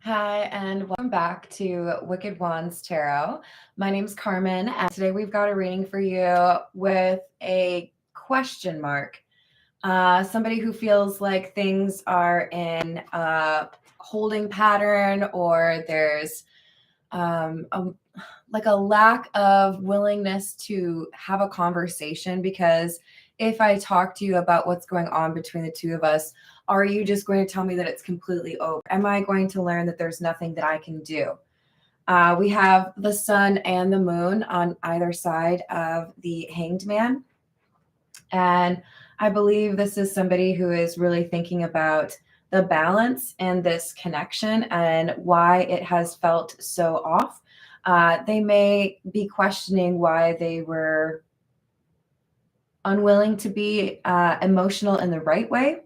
Hi, and welcome back to Wicked Wands Tarot. My name's Carmen, and today we've got a reading for you with a question mark. Somebody who feels like things are in a holding pattern, or there's like a lack of willingness to have a conversation, because if I talk to you about what's going on between the two of us, are you just going to tell me that it's completely over? Am I going to learn that there's nothing that I can do? We have the sun and the moon on either side of the Hanged Man. And I believe this is somebody who is really thinking about the balance in this connection and why it has felt so off. They may be questioning why they were unwilling to be emotional in the right way,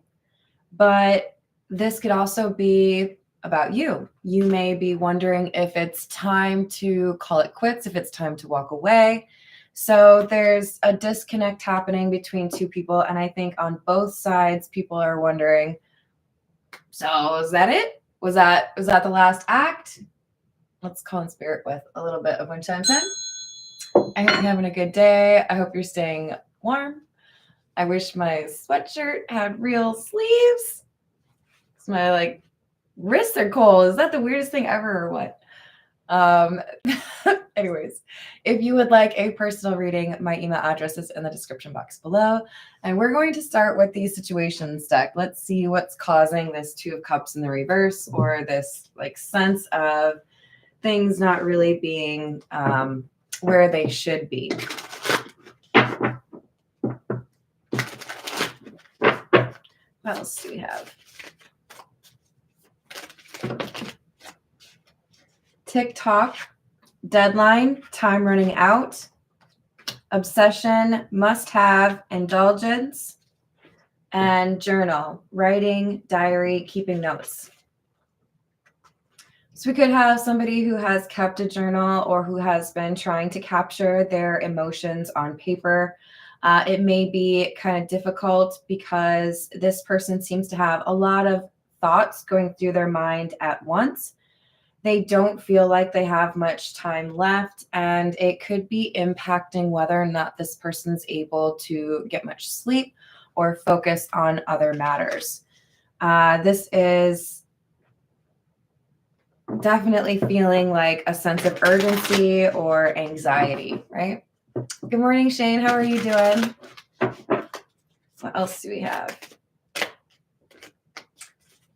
but this could also be about you. You may be wondering if it's time to call it quits, if it's time to walk away. So there's a disconnect happening between two people, and I think on both sides, people are wondering, so is that it? Was that the last act? Let's call in spirit with a little bit of wind chimes in. I hope you're having a good day. I hope you're staying warm. I wish my sweatshirt had real sleeves. My wrists are cold. Is that the weirdest thing ever or what? Anyways, if you would like a personal reading, my email address is in the description box below. And we're going to start with the situations deck. Let's see what's causing this Two of Cups in the reverse, or this sense of things not really being where they should be. What else do we have? TikTok, deadline, time running out, obsession, must have, indulgence, and journal, writing, diary, keeping notes. So we could have somebody who has kept a journal or who has been trying to capture their emotions on paper. It may be kind of difficult because this person seems to have a lot of thoughts going through their mind at once. They don't feel like they have much time left, and it could be impacting whether or not this person's able to get much sleep or focus on other matters. This is definitely feeling like a sense of urgency or anxiety, right? Good morning, Shane. How are you doing? What else do we have?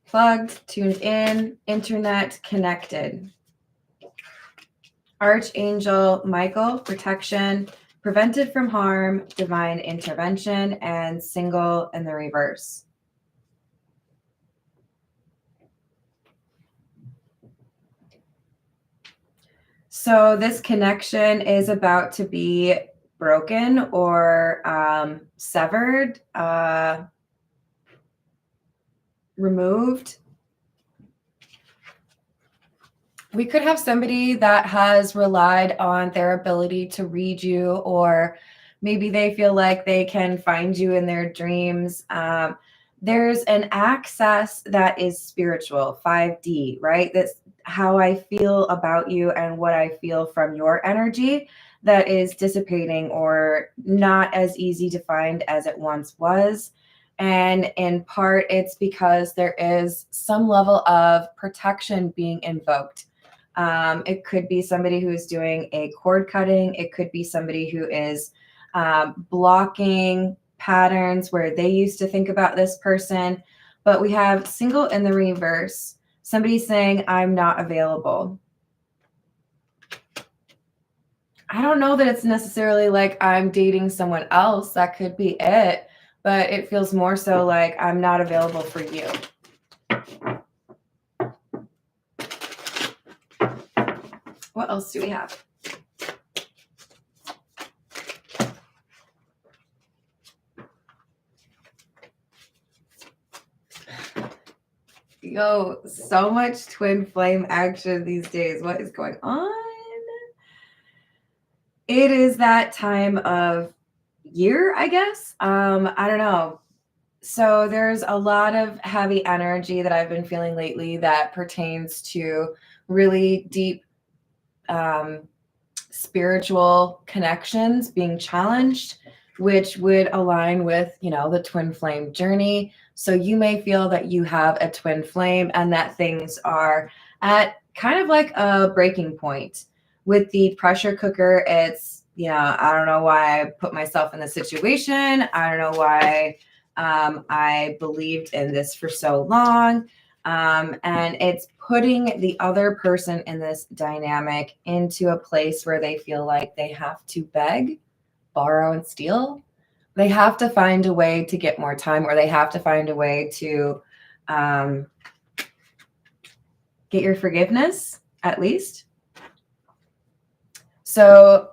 Plugged, tuned in, internet, connected. Archangel Michael, protection, prevented from harm, divine intervention, and single in the reverse. So this connection is about to be broken or severed, removed. We could have somebody that has relied on their ability to read you, or maybe they feel like they can find you in their dreams. There's an access that is spiritual, 5D, right? That's how I feel about you and what I feel from your energy that is dissipating or not as easy to find as it once was. And in part, it's because there is some level of protection being invoked. It could be somebody who is doing a cord cutting. It could be somebody who is blocking patterns where they used to think about this person. But we have single in the reverse. Somebody saying, I'm not available. I don't know that it's necessarily like I'm dating someone else. That could be it. But it feels more so like I'm not available for you. What else do we have? Yo, so much twin flame action these days. What is going on? It is that time of year, I guess. I don't know. So there's a lot of heavy energy that I've been feeling lately that pertains to really deep um, spiritual connections being challenged, which would align with, the twin flame journey. So you may feel that you have a twin flame and that things are at kind of like a breaking point. With the pressure cooker, it's, I don't know why I put myself in this situation. I don't know why I believed in this for so long. And it's putting the other person in this dynamic into a place where they feel like they have to beg, borrow, and steal. They have to find a way to get more time, or they have to find a way to um, get your forgiveness, at least. So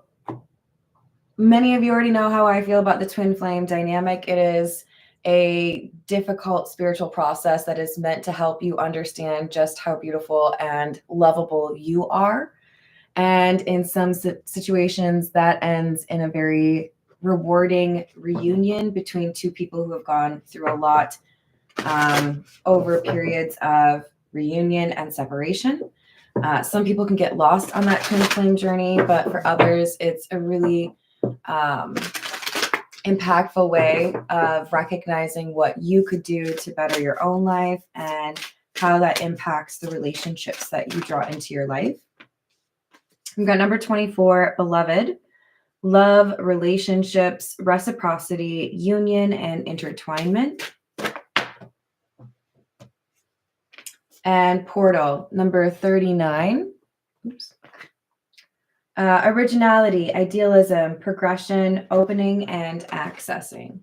many of you already know how I feel about the twin flame dynamic. It is a difficult spiritual process that is meant to help you understand just how beautiful and lovable you are. And in some situations, that ends in a very rewarding reunion between two people who have gone through a lot over periods of reunion and separation. Some people can get lost on that twin flame journey, but for others, it's a really impactful way of recognizing what you could do to better your own life and how that impacts the relationships that you draw into your life. We've got number 24, beloved, love, relationships, reciprocity, union, and intertwinement. And portal, number 39. Oops. Originality, idealism, progression, opening, and accessing.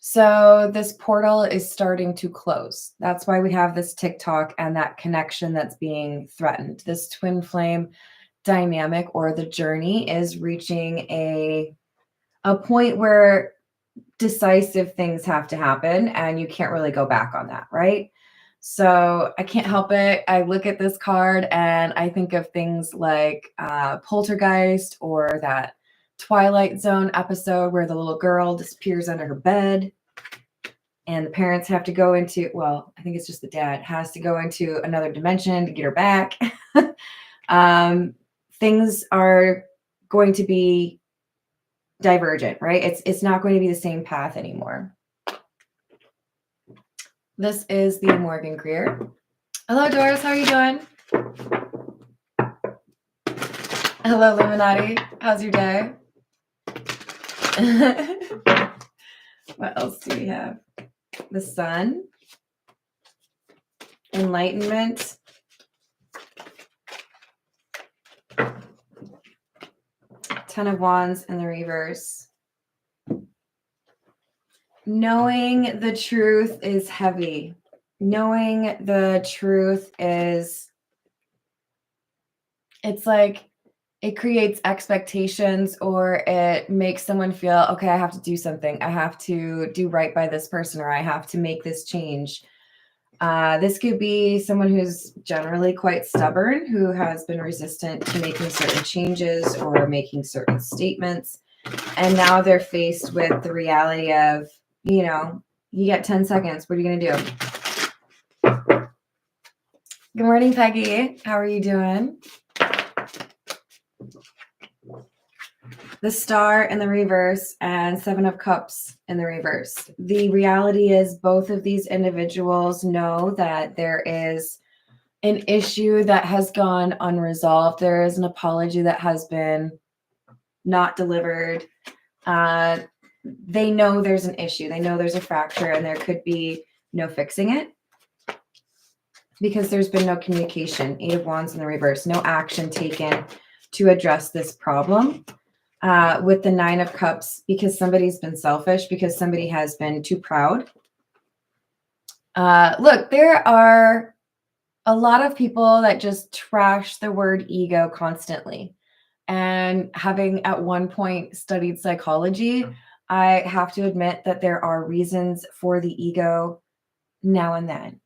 So this portal is starting to close. That's why we have this TikTok and that connection that's being threatened. This twin flame dynamic, or the journey, is reaching a point where decisive things have to happen and you can't really go back on that, right? So I can't help it. I look at this card and I think of things like Poltergeist, or that Twilight Zone episode where the little girl disappears under her bed and the parents have to go into, well, I think it's just the dad has to go into another dimension to get her back. Things are going to be divergent, right? It's not going to be the same path anymore. This is the Morgan Greer. Hello, Doris. How are you doing? Hello, Illuminati. How's your day? What else do we have? The Sun. Enlightenment. Ten of Wands in the reverse. Knowing the truth is heavy. Knowing the truth is, it's like it creates expectations, or it makes someone feel, okay, I have to do something. I have to do right by this person, or I have to make this change. This could be someone who's generally quite stubborn, who has been resistant to making certain changes or making certain statements. And now they're faced with the reality of, you get 10 seconds. What are you going to do? Good morning, Peggy. How are you doing? The Star in the reverse and Seven of Cups in the reverse. The reality is both of these individuals know that there is an issue that has gone unresolved. There is an apology that has been not delivered. They know there's an issue. They know there's a fracture, and there could be no fixing it because there's been no communication. Eight of Wands in the reverse. No action taken to address this problem. With the Nine of Cups, because somebody's been selfish, because somebody has been too proud. Look, there are a lot of people that just trash the word ego constantly. And having at one point studied psychology, I have to admit that there are reasons for the ego now and then.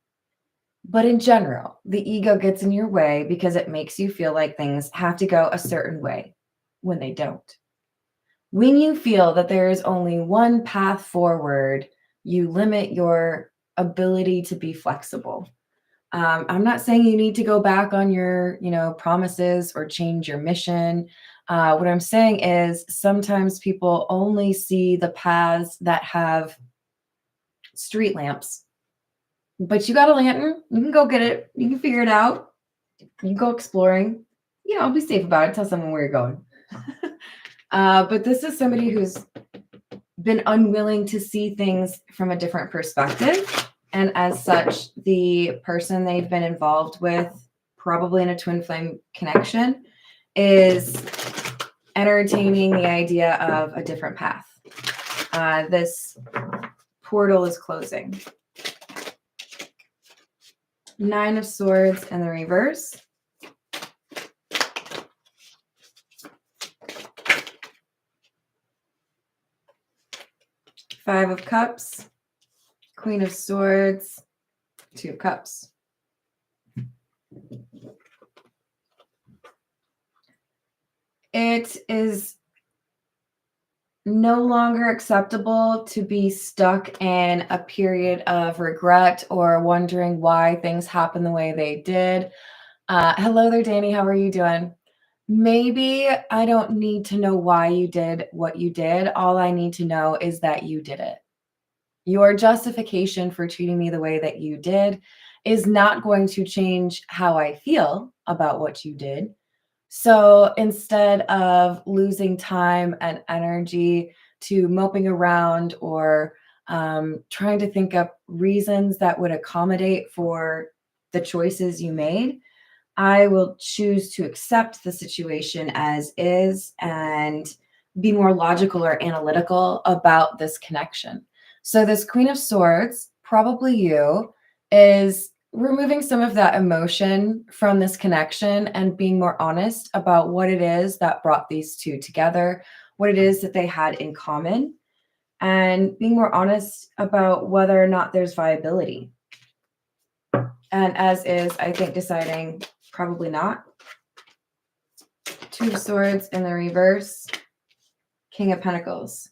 But in general, the ego gets in your way because it makes you feel like things have to go a certain way when they don't. When you feel that there is only one path forward, you limit your ability to be flexible. I'm not saying you need to go back on your, promises or change your mission. What I'm saying is sometimes people only see the paths that have street lamps, but you got a lantern. You can go get it. You can figure it out. You can go exploring. Be safe about it. Tell someone where you're going. But this is somebody who's been unwilling to see things from a different perspective. And as such, the person they've been involved with, probably in a twin flame connection, is entertaining the idea of a different path. This portal is closing. 9 of Swords in the reverse. Five of Cups, Queen of Swords, 2 of Cups. It is no longer acceptable to be stuck in a period of regret or wondering why things happened the way they did. Hello there, Danny. How are you doing? Maybe I don't need to know why you did what you did. All I need to know is that you did it. Your justification for treating me the way that you did is not going to change how I feel about what you did. So instead of losing time and energy to moping around or trying to think up reasons that would accommodate for the choices you made, I will choose to accept the situation as is and be more logical or analytical about this connection. So this Queen of Swords, probably you, is removing some of that emotion from this connection and being more honest about what it is that brought these two together, what it is that they had in common, and being more honest about whether or not there's viability. And as is, I think, deciding probably not. 2 of Swords in the reverse, King of Pentacles.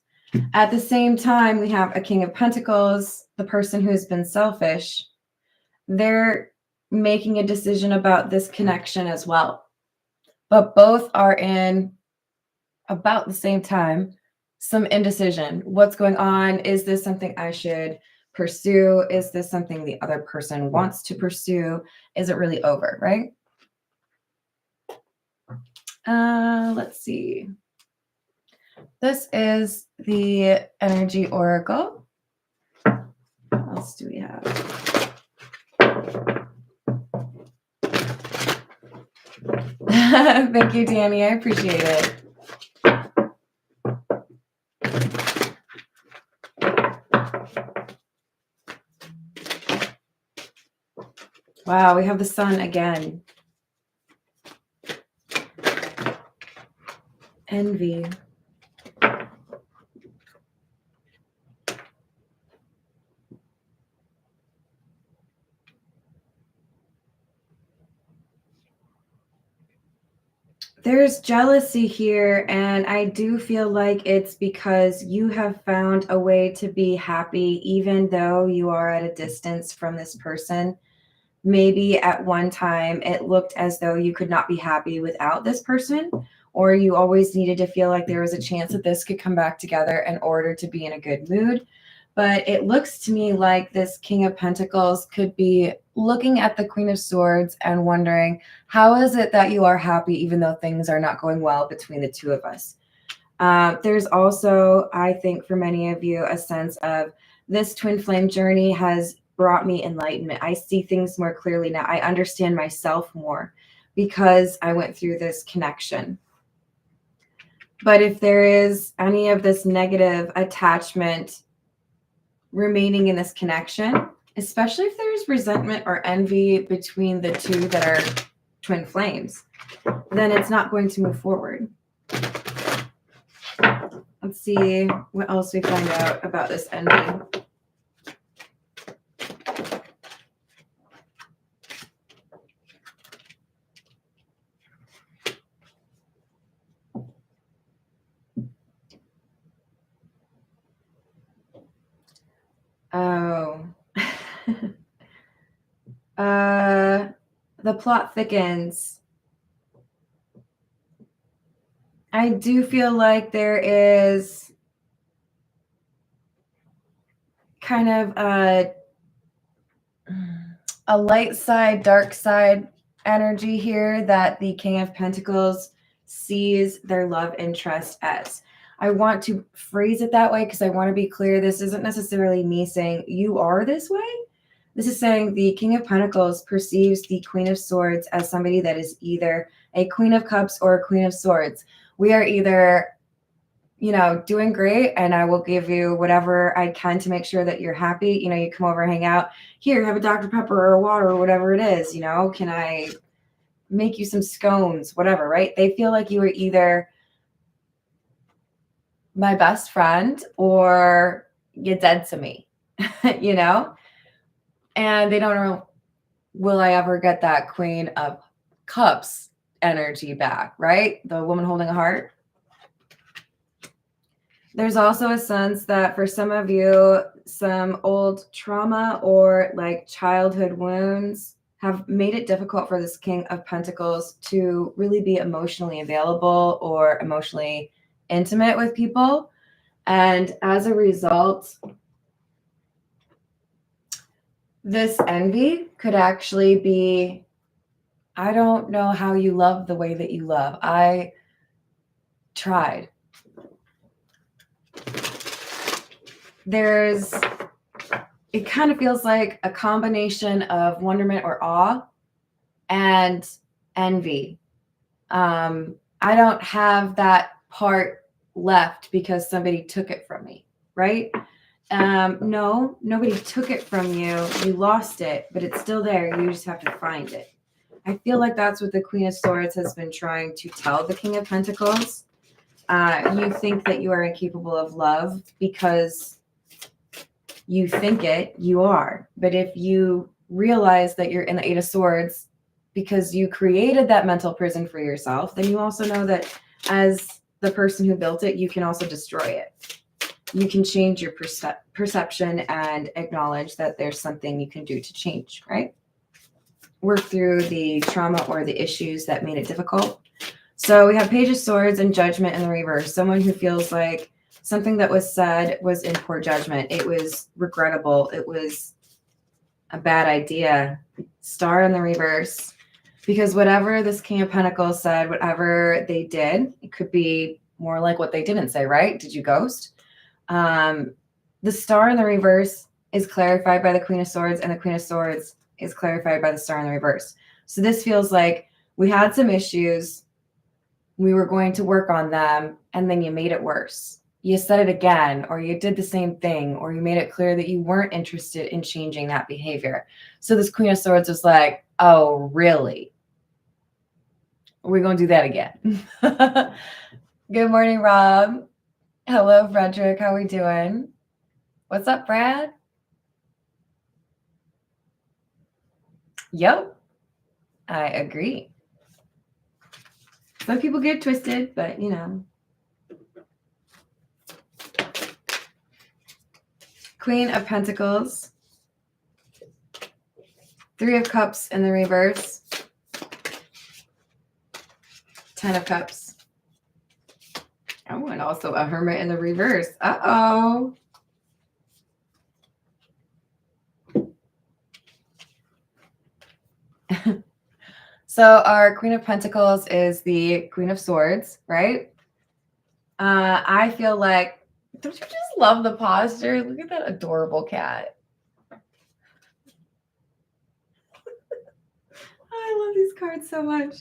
At the same time, we have a King of Pentacles, the person who has been selfish. They're making a decision about this connection as well. But both are in about the same time, some indecision. What's going on? Is this something I should pursue? Is this something the other person wants to pursue? Is it really over, right? Let's see. This is the energy oracle. What else do we have? Thank you, Danny. I appreciate it. Wow, we have the sun again. Envy. There's jealousy here, and I do feel like it's because you have found a way to be happy even though you are at a distance from this person. Maybe at one time it looked as though you could not be happy without this person, or you always needed to feel like there was a chance that this could come back together in order to be in a good mood. But it looks to me like this King of Pentacles could be looking at the Queen of Swords and wondering, how is it that you are happy even though things are not going well between the two of us? There's also, I think, for many of you, a sense of this twin flame journey has brought me enlightenment. I see things more clearly now. I understand myself more because I went through this connection. But if there is any of this negative attachment remaining in this connection, especially if there's resentment or envy between the two that are twin flames, then it's not going to move forward. Let's see what else we find out about this envy. The plot thickens. I do feel like there is kind of a light side, dark side energy here that the King of Pentacles sees their love interest as. I want to phrase it that way because I want to be clear. This isn't necessarily me saying you are this way. This is saying the King of Pentacles perceives the Queen of Swords as somebody that is either a Queen of Cups or a Queen of Swords. We are either, doing great, and I will give you whatever I can to make sure that you're happy. You come over, hang out. Here, have a Dr. Pepper or water or whatever it is. Can I make you some scones, whatever, right? They feel like you are either my best friend or you're dead to me, you know? And they don't know, will I ever get that Queen of Cups energy back, right? The woman holding a heart. There's also a sense that for some of you, some old trauma or like childhood wounds have made it difficult for this King of Pentacles to really be emotionally available or emotionally intimate with people. And as a result, this envy could actually be, I don't know how you love the way that you love. I tried. It kind of feels like a combination of wonderment or awe and envy. I don't have that part left because somebody took it from me, right? No, nobody took it from you. You lost it, but it's still there. You just have to find it. I feel like that's what the Queen of Swords has been trying to tell the King of Pentacles. You think that you are incapable of love because you think it, you are. But if you realize that you're in the Eight of Swords because you created that mental prison for yourself, then you also know that as the person who built it, you can also destroy it. You can change your perception and acknowledge that there's something you can do to change, right? Work through the trauma or the issues that made it difficult. So we have Page of Swords and Judgment in the reverse. Someone who feels like something that was said was in poor judgment. It was regrettable. It was a bad idea. Star in the reverse. Because whatever this King of Pentacles said, whatever they did, it could be more like what they didn't say, right? Did you ghost? The Star in the reverse is clarified by the Queen of Swords, and the Queen of Swords is clarified by the Star in the reverse. So this feels like we had some issues. We were going to work on them, and then you made it worse. You said it again, or you did the same thing, or you made it clear that you weren't interested in changing that behavior. So this Queen of Swords was like, oh, really? We're going to do that again. Good morning, Rob. Hello, Frederick. How are we doing? What's up, Brad? Yep, I agree. Some people get twisted, but Queen of Pentacles, Three of Cups in the reverse, Ten of Cups. Oh, and also a Hermit in the reverse. Uh-oh. So our Queen of Pentacles is the Queen of Swords, right? I feel like, don't you just love the posture? Look at that adorable cat. I love these cards so much.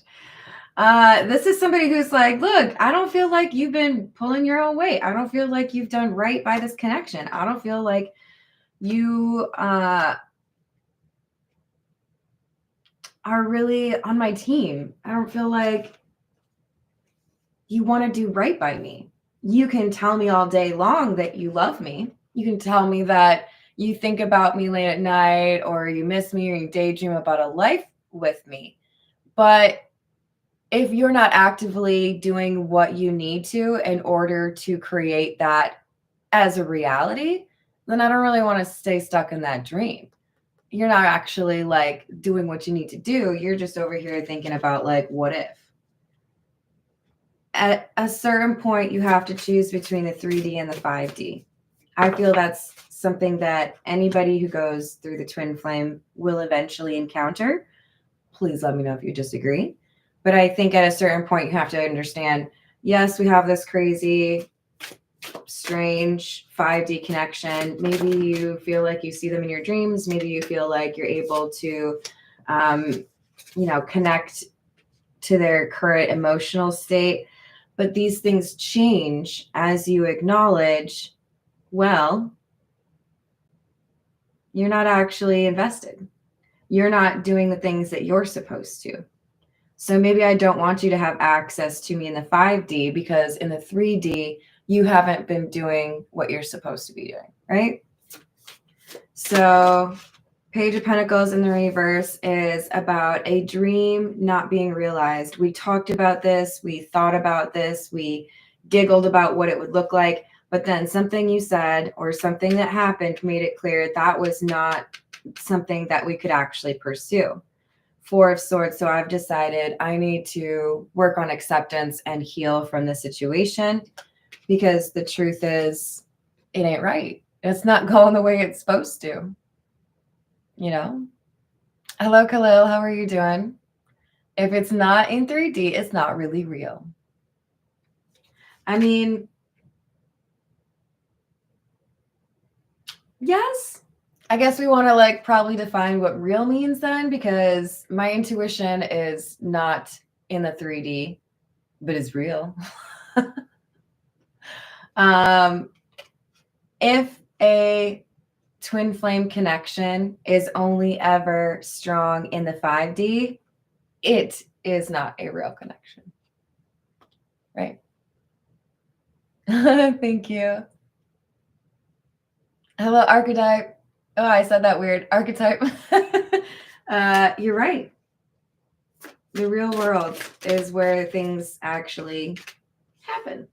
This is somebody who's like, look, I don't feel like you've been pulling your own weight. I don't feel like you've done right by this connection. I don't feel like you are really on my team. I don't feel like you want to do right by me. You can tell me all day long that you love me. You can tell me that you think about me late at night, or you miss me, or you daydream about a life with me. But if you're not actively doing what you need to in order to create that as a reality, then I don't really want to stay stuck in that dream. you're not actually like doing what you need to do. You're just over here thinking about like, what if? At a certain point, you have to choose between the 3D and the 5D. I feel that's something that anybody who goes through the twin flame will eventually encounter. Please let me know if you disagree. But I think at a certain point, you have to understand, yes, we have this crazy, strange 5D connection. Maybe you feel like you see them in your dreams. Maybe you feel like you're able to, connect to their current emotional state. But these things change as you acknowledge, well, you're not actually invested. You're not doing the things that you're supposed to. So maybe I don't want you to have access to me in the 5D because in the 3D, you haven't been doing what you're supposed to be doing, right? So Page of Pentacles in the reverse is about a dream not being realized. We talked about this. We thought about this. We giggled about what it would look like. But then something you said or something that happened made it clear that was not something that we could actually pursue. 4 of Swords. So I've decided I need to work on acceptance and heal from the situation because the truth is it ain't right. It's not going the way it's supposed to. Hello, Khalil. How are you doing? If it's not in 3D, it's not really real. I mean, yes. I guess we want to probably define what real means then, because my intuition is not in the 3D, but is real. If a twin flame connection is only ever strong in the 5D, it is not a real connection. Right? Thank you. Hello, archetype. Oh, I said that weird. Archetype. You're right. The real world is where things actually happen.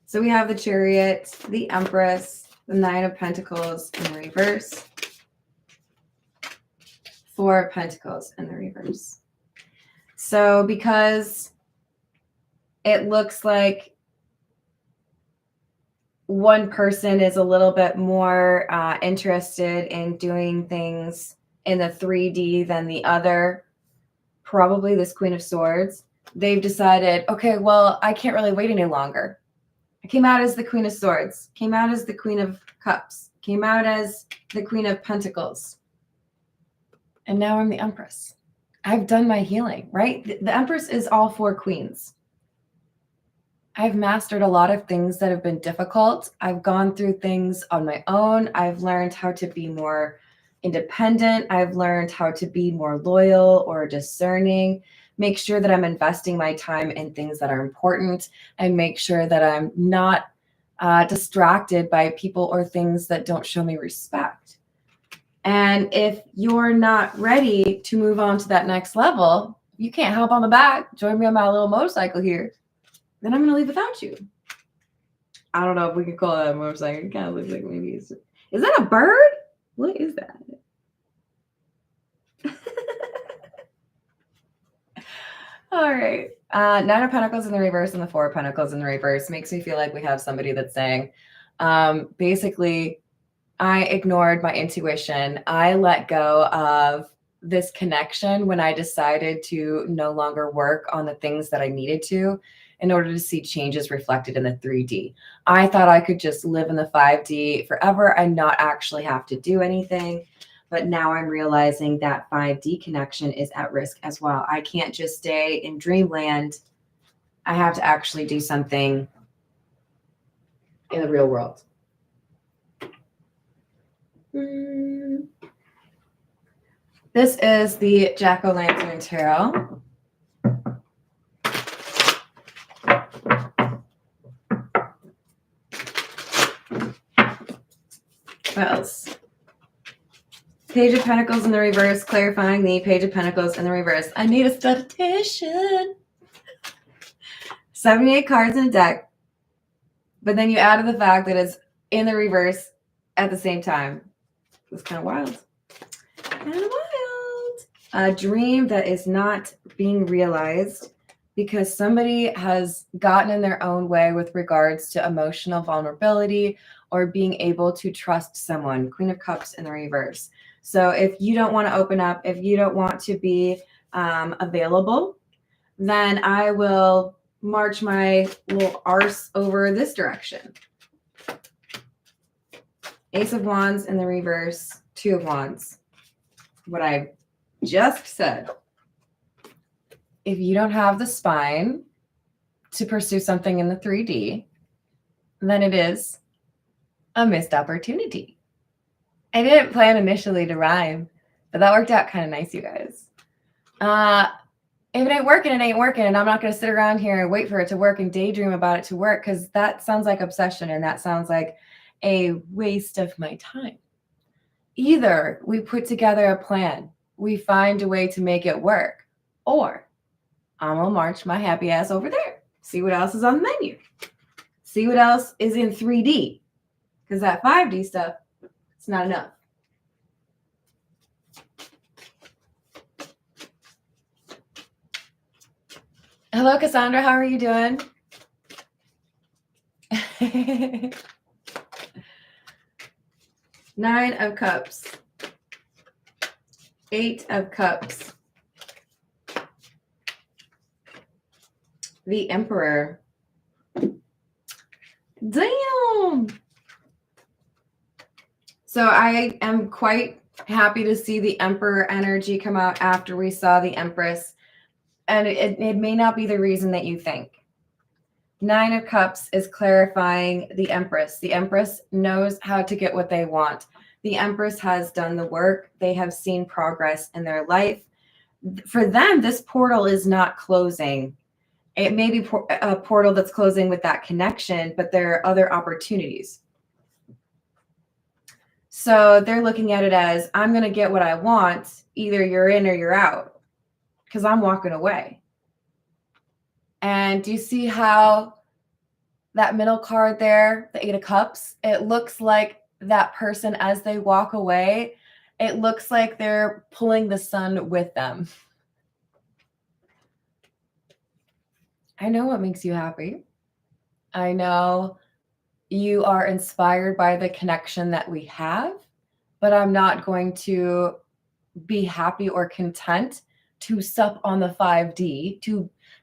So we have the Chariot, the Empress, the 9 of Pentacles in the reverse, 4 of Pentacles in the reverse. So because it looks like one person is a little bit more interested in doing things in the 3D than the other, probably this Queen of Swords, they've decided, okay, well, I can't really wait any longer. I came out as the Queen of Swords, came out as the Queen of Cups, came out as the Queen of Pentacles. And now I'm the Empress. I've done my healing, right? The Empress is all 4 queens. I've mastered a lot of things that have been difficult. I've gone through things on my own. I've learned how to be more independent. I've learned how to be more loyal or discerning, make sure that I'm investing my time in things that are important, and make sure that I'm not distracted by people or things that don't show me respect. And if you're not ready to move on to that next level, you can't hop on the back, join me on my little motorcycle here, then I'm going to leave without you. I don't know if we can call that a motorcycle. It kind of looks like maybe is that a bird? What is that? All right. 9 of Pentacles in the reverse and the 4 of Pentacles in the reverse makes me feel like we have somebody that's saying, basically, I ignored my intuition. I let go of this connection when I decided to no longer work on the things that I needed to in order to see changes reflected in the 3D. I thought I could just live in the 5D forever and not actually have to do anything. But now I'm realizing that 5D connection is at risk as well. I can't just stay in dreamland. I have to actually do something in the real world. This is the Jack-o'-lantern tarot. What else? Page of Pentacles in the reverse, clarifying the Page of Pentacles in the reverse. I need a statistician. 78 cards in a deck, but then you added the fact that it's in the reverse at the same time. It's kind of wild. And wild. A dream that is not being realized because somebody has gotten in their own way with regards to emotional vulnerability or being able to trust someone. Queen of Cups in the reverse. So if you don't want to open up, if you don't want to be available, then I will march my little arse over this direction. Ace of Wands in the reverse, Two of Wands. What I just said. If you don't have the spine to pursue something in the 3D, then it is a missed opportunity. I didn't plan initially to rhyme, but that worked out kind of nice, you guys. If it ain't working, it ain't working. And I'm not going to sit around here and wait for it to work and daydream about it to work, because that sounds like obsession and that sounds like a waste of my time. Either we put together a plan, we find a way to make it work, or I'm going to march my happy ass over there. See what else is on the menu. See what else is in 3D. Because that 5D stuff, it's not enough. Hello, Cassandra. How are you doing? Nine of Cups. Eight of Cups. The Emperor. Damn. So I am quite happy to see the Emperor energy come out after we saw the Empress. And it may not be the reason that you think. Nine of Cups is clarifying the Empress. The Empress knows how to get what they want. The Empress has done the work. They have seen progress in their life. For them, this portal is not closing. It may be a portal that's closing with that connection, but there are other opportunities. So they're looking at it as, I'm going to get what I want. Either you're in or you're out, because I'm walking away. And do you see how that middle card there, the Eight of Cups, it looks like that person as they walk away, it looks like they're pulling the sun with them. I know what makes you happy. I know you are inspired by the connection that we have, but I'm not going to be happy or content to sup on the 5D,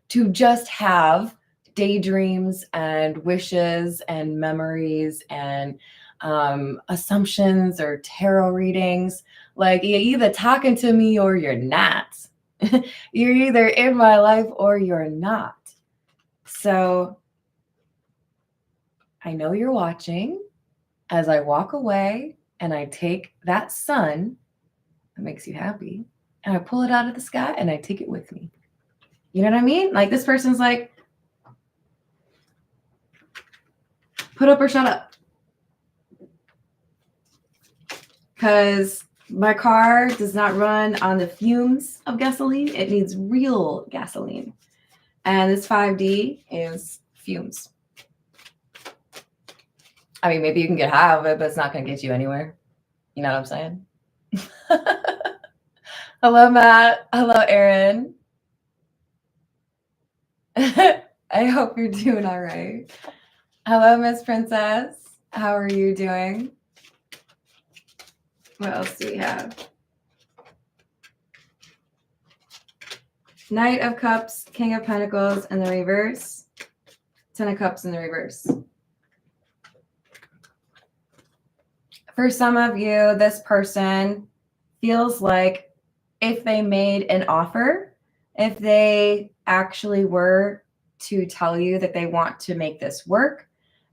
to just have daydreams and wishes and memories and assumptions or tarot readings. Like, you're either talking to me or you're not. You're either in my life or you're not. So I know you're watching as I walk away and I take that sun that makes you happy and I pull it out of the sky and I take it with me. You know what I mean? Like, this person's like, put up or shut up. Because my car does not run on the fumes of gasoline. It needs real gasoline. And this 5D is fumes. I mean, maybe you can get high of it, but it's not going to get you anywhere. You know what I'm saying? Hello, Matt. Hello, Aaron. I hope you're doing all right. Hello, Miss Princess. How are you doing? What else do we have? Knight of Cups, King of Pentacles in the reverse, Ten of Cups in the reverse. For some of you, this person feels like if they made an offer, if they actually were to tell you that they want to make this work,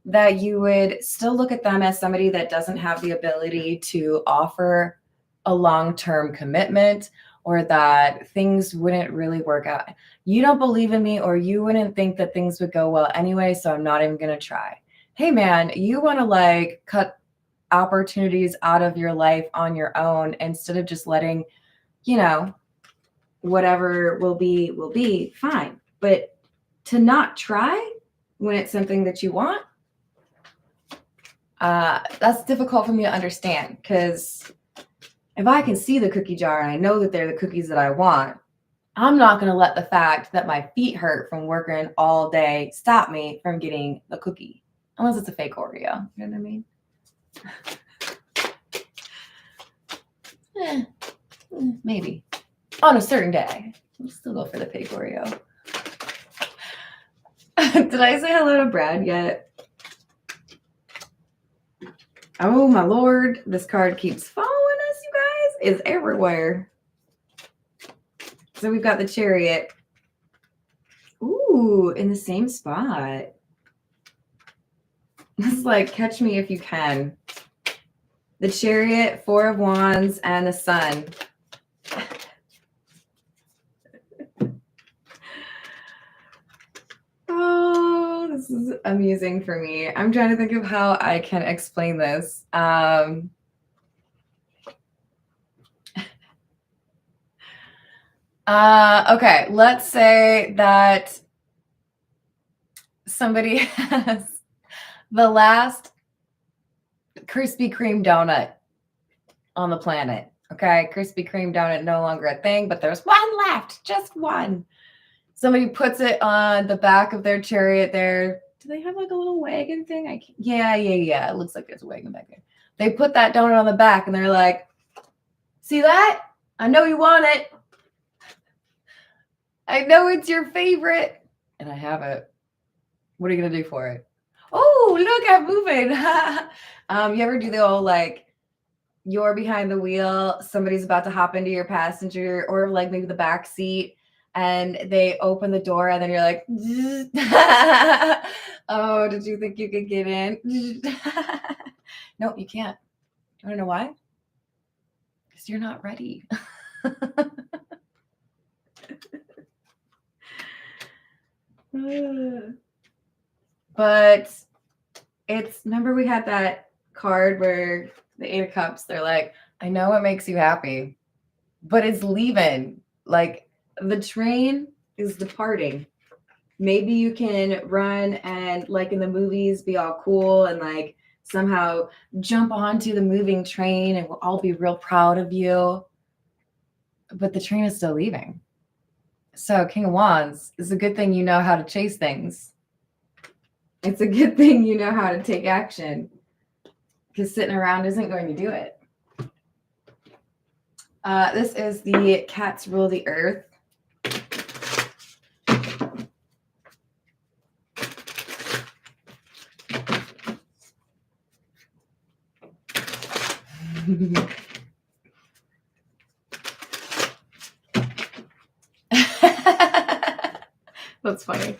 that you would still look at them as somebody that doesn't have the ability to offer a long-term commitment, or that things wouldn't really work out. You don't believe in me, or you wouldn't think that things would go well anyway, so I'm not even going to try. Hey, man, you want to like cut opportunities out of your life on your own instead of just letting, you know, whatever will be fine. But to not try when it's something that you want, that's difficult for me to understand, because if I can see the cookie jar and I know that they're the cookies that I want, I'm not going to let the fact that my feet hurt from working all day stop me from getting the cookie. Unless it's a fake Oreo. You know what I mean? Maybe. On a certain day. I'll still go for the fake Oreo. Did I say hello to Brad yet? Oh my Lord. This card keeps following us, you guys. It's everywhere. So we've got the Chariot. Ooh, in the same spot. It's like catch me if you can. The Chariot, Four of Wands, and the Sun. Oh, this is amusing for me. I'm trying to think of how I can explain this. Okay, let's say that somebody has the last Krispy Kreme donut on the planet. Okay, Krispy Kreme donut no longer a thing, but there's one left, just one. Somebody puts it on the back of their Chariot there. Do they have like a little wagon thing? Yeah. It looks like there's a wagon back there. They put that donut on the back and they're like, see that? I know you want it. I know it's your favorite. And I have it. What are you going to do for it? Oh, look, I'm moving. You ever do the old like, you're behind the wheel, somebody's about to hop into your passenger or like maybe the back seat and they open the door and then you're like, oh, did you think you could get in? No, you can't. You want to know why? Because you're not ready. But remember we had that card where the Eight of Cups, they're like, I know it makes you happy, but it's leaving. Like the train is departing. Maybe you can run and like in the movies be all cool and like somehow jump onto the moving train and we'll all be real proud of you. But the train is still leaving. So King of Wands is a good thing you know how to chase things. It's a good thing you know how to take action because sitting around isn't going to do it. This is the Cats Rule the Earth. That's funny.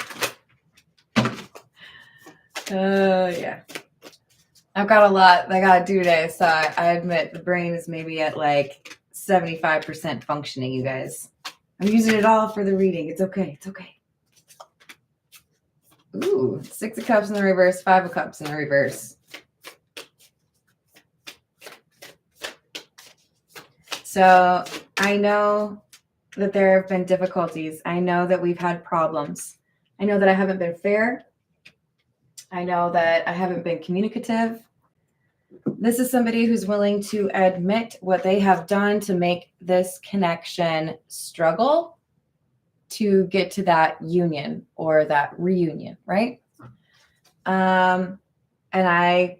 Yeah. I've got a lot I gotta do today, so I admit the brain is maybe at like 75% functioning, you guys. I'm using it all for the reading. It's okay. It's okay. Ooh, Six of Cups in the reverse, Five of Cups in the reverse. So I know that there have been difficulties. I know that we've had problems. I know that I haven't been fair. I know that I haven't been communicative. This is somebody who's willing to admit what they have done to make this connection struggle to get to that union or that reunion, right? And I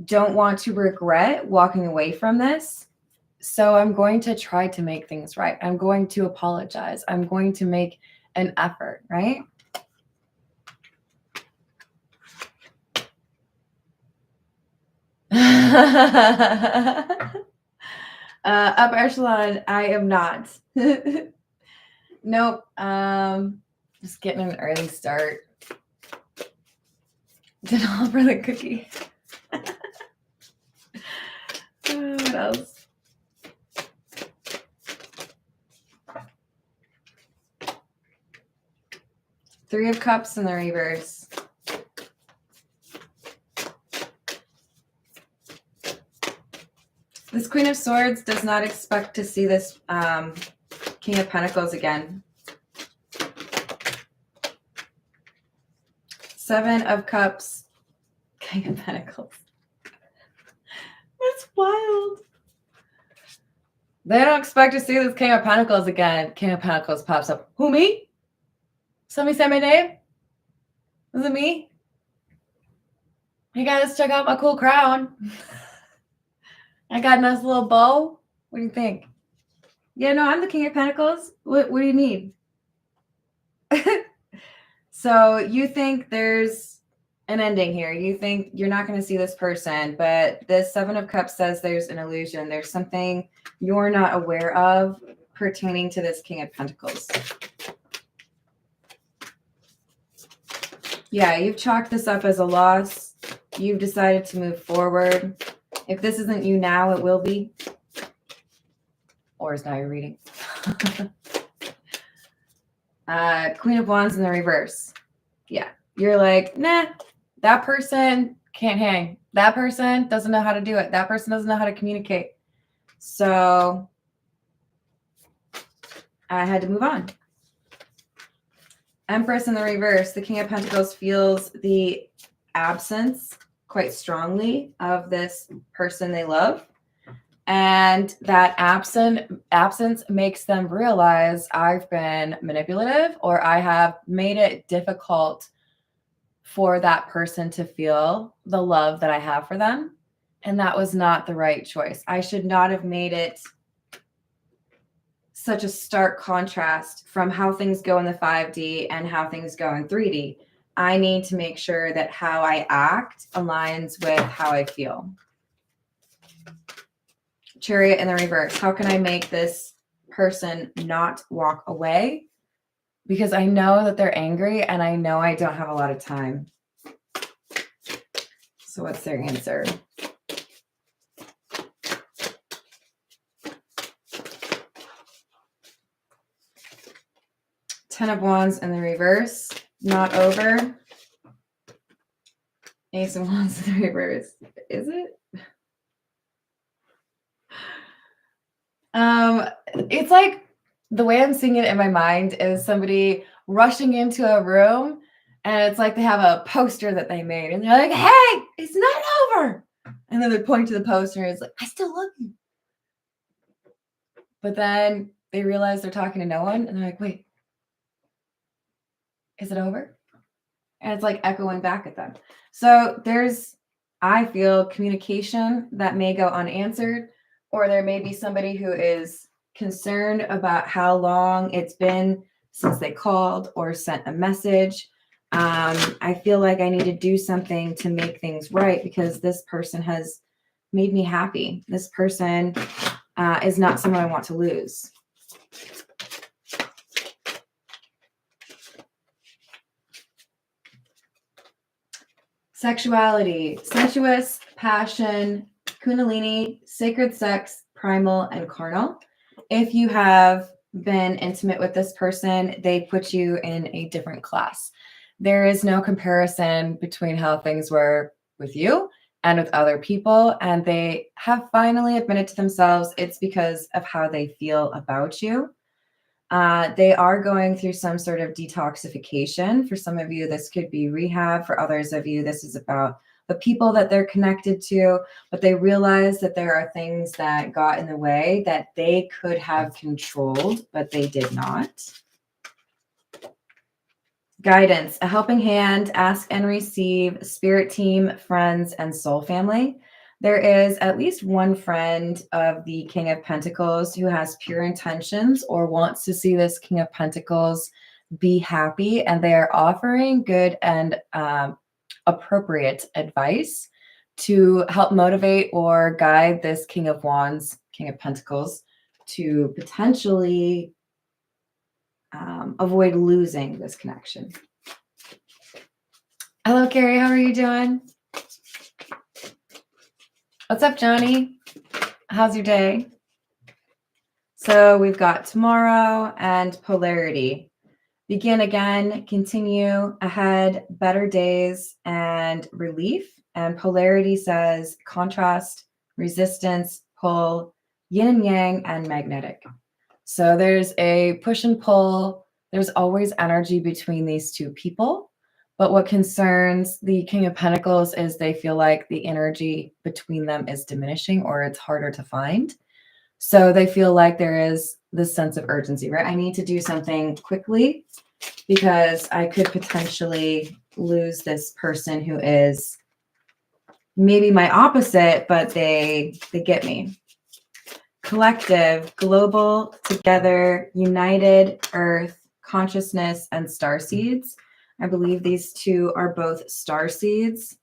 don't want to regret walking away from this. So I'm going to try to make things right. I'm going to apologize. I'm going to make an effort, right? Upper echelon, I am not. Nope. Just getting an early start. Did all for the cookie. What else? Three of Cups in the reverse. This Queen of Swords does not expect to see this King of Pentacles again. Seven of Cups, King of Pentacles. That's wild. They don't expect to see this King of Pentacles again. King of Pentacles pops up. Who, me? Somebody say my name? Is it me? Hey guys, check out my cool crown. I got a nice little bow. What do you think? Yeah, no, I'm the King of Pentacles. What do you need? So you think there's an ending here. You think you're not going to see this person, but this Seven of Cups says there's an illusion. There's something you're not aware of pertaining to this King of Pentacles. Yeah, you've chalked this up as a loss. You've decided to move forward. If this isn't you now, it will be. Or is now your reading? Queen of Wands in the reverse. Yeah, you're like, nah, that person can't hang. That person doesn't know how to do it. That person doesn't know how to communicate. So I had to move on. Empress in the reverse. The King of Pentacles feels the absence quite strongly of this person they love. And that absence makes them realize I've been manipulative, or I have made it difficult for that person to feel the love that I have for them. And that was not the right choice. I should not have made it such a stark contrast from how things go in the 5D and how things go in 3D. I need to make sure that how I act aligns with how I feel. Chariot in the reverse. How can I make this person not walk away? Because I know that they're angry and I know I don't have a lot of time. So what's their answer? Ten of Wands in the reverse. Not over. Ace of Wands in the reverse. Is it? It's like the way I'm seeing it in my mind is somebody rushing into a room and it's like they have a poster that they made and they're like, hey, it's not over. And then they point to the poster and it's like, I still love you. But then they realize they're talking to no one and they're like, wait, is it over? And it's like echoing back at them. So there's, I feel, communication that may go unanswered, or there may be somebody who is concerned about how long it's been since they called or sent a message. I feel like I need to do something to make things right because this person has made me happy. This person is not someone I want to lose. Sexuality, sensuous, passion, kundalini, sacred sex, primal, and carnal. If you have been intimate with this person, they put you in a different class. There is no comparison between how things were with you and with other people. And they have finally admitted to themselves it's because of how they feel about you. They are going through some sort of detoxification. For some of you, this could be rehab. For others of you, this is about the people that they're connected to, but they realize that there are things that got in the way that they could have controlled, but they did not. Guidance, a helping hand, ask and receive, spirit team, friends, and soul family. There is at least one friend of the King of Pentacles who has pure intentions or wants to see this King of Pentacles be happy, and they are offering good and appropriate advice to help motivate or guide this King of Wands, King of Pentacles, to potentially avoid losing this connection. Hello, Carrie. How are you doing? What's up, Johnny? How's your day? So we've got tomorrow and polarity. Begin again, continue ahead, better days, and relief. And polarity says contrast, resistance, pull, yin and yang, and magnetic. So there's a push and pull. There's always energy between these two people. But what concerns the King of Pentacles is they feel like the energy between them is diminishing or it's harder to find. So they feel like there is this sense of urgency, right? I need to do something quickly because I could potentially lose this person who is maybe my opposite, but they get me. Collective, global, together, united, earth, consciousness, and star seeds. I believe these two are both star seeds.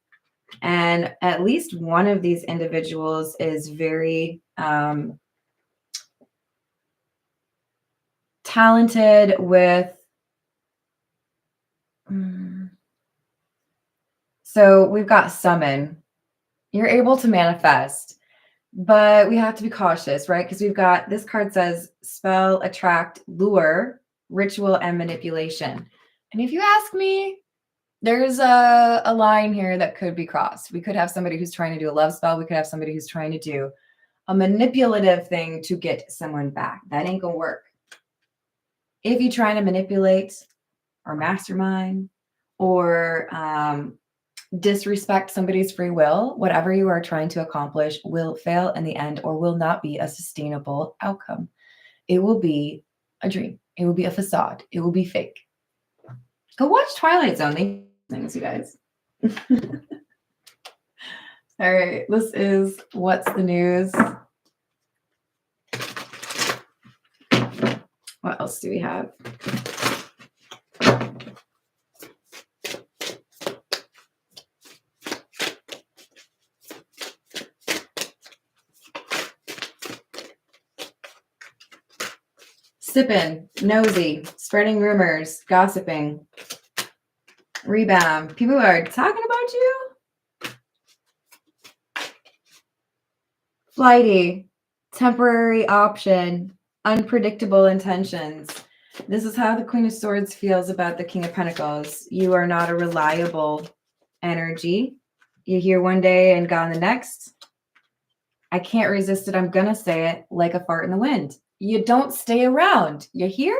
And at least one of these individuals is very talented with. So we've got summon. You're able to manifest, but we have to be cautious, right? Because we've got this card says spell, attract, lure, ritual, and manipulation. And if you ask me, there's a line here that could be crossed. We could have somebody who's trying to do a love spell. We could have somebody who's trying to do a manipulative thing to get someone back. That ain't gonna work. If you're trying to manipulate or mastermind or disrespect somebody's free will, whatever you are trying to accomplish will fail in the end or will not be a sustainable outcome. It will be a dream. It will be a facade. It will be fake. Go watch Twilight Zone. Things, you guys. All right, this is What's the News. What else do we have? Sipping, nosy, spreading rumors, gossiping, rebound. People are talking about you. Flighty, temporary option, unpredictable intentions. This is how the Queen of Swords feels about the King of Pentacles. You are not a reliable energy. You're here one day and gone the next. I can't resist it. I'm going to say it like a fart in the wind. You don't stay around. You're here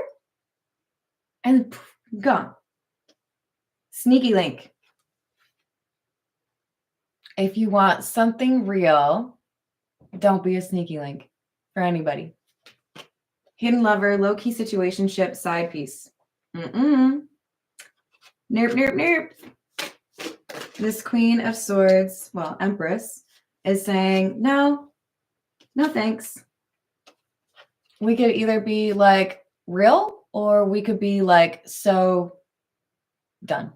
and poof, gone. Sneaky link. If you want something real, don't be a sneaky link for anybody. Hidden lover, low-key situationship, side piece. Nope, nope, nope. This Queen of Swords, well, Empress, is saying, no thanks. We could either be like real or we could be like so done.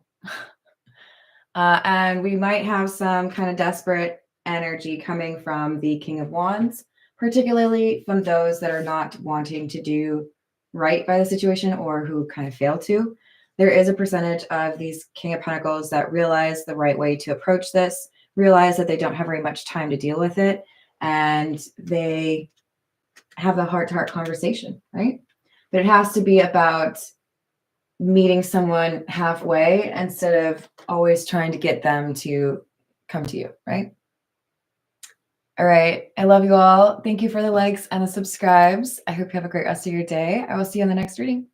And we might have some kind of desperate energy coming from the King of Wands, particularly from those that are not wanting to do right by the situation or who kind of fail to. There is a percentage of these King of Pentacles that realize the right way to approach this, realize that they don't have very much time to deal with it, and they have the heart-to-heart conversation, right? But it has to be about meeting someone halfway instead of always trying to get them to come to you, right? All right. I love you all. Thank you for the likes and the subscribes. I hope you have a great rest of your day. I will see you in the next reading.